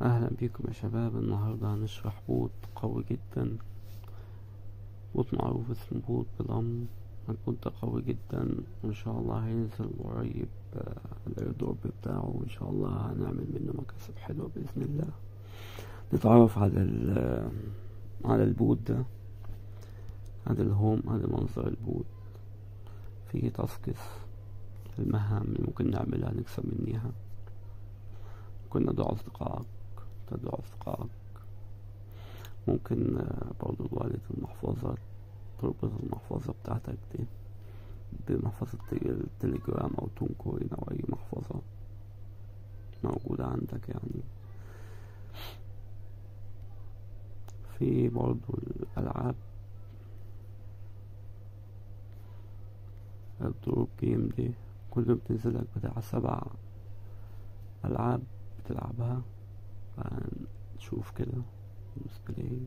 اهلا بيكم يا شباب. النهاردة هنشرح بوت قوي جدا، بوت معروف اسمه بوت بلم. البوت ده قوي جدا وان شاء الله هينزل قريب. الايردروب بتاعه وان شاء الله هنعمل منه مكاسب حلوة باذن الله. نتعرف على البوت ده. هذا الهوم، هذا منظر البوت. فيه تاسكس، المهام اللي ممكن نعملها نكسب منيها. ممكن ندعو أصدقائك، تدعو أصدقائك. ممكن برضو الوالد المحفظة، تربط المحفظة بتاعتك دي بمحفظة التليجرام أو تونكوين أو أي محفظة موجودة عندك يعني. في برضو الألعاب، الدروب جيم دي كل يوم بتنزلك بتاع 7 ألعاب بتلعبها. نشوف كده ديسبلاي.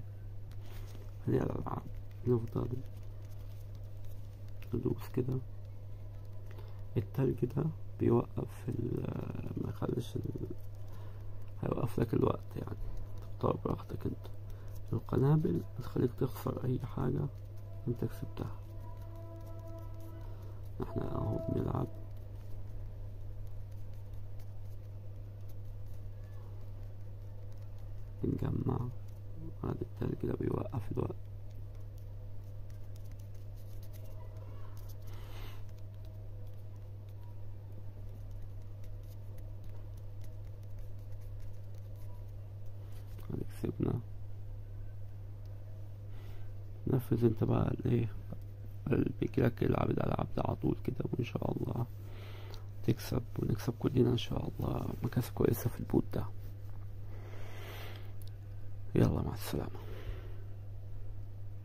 هذه الألعاب نفضل ندوس كده. التلج ده بيوقف ما يخليش هيوقف لك الوقت يعني، تختار براحتك انت. القنابل بتخليك تخسر اي حاجة انت كسبتها. احنا اهو بنلعب، بنجمع. هذا التلج ده بيوقف الوقت. هذا كسبنا. نفذ انت بقى الايه اللي بيجيلك، العب الالعاب ده على طول كده وان شاء الله تكسب ونكسب كلنا ان شاء الله مكاسب كويسة في البوت ده. يلا مع السلامة.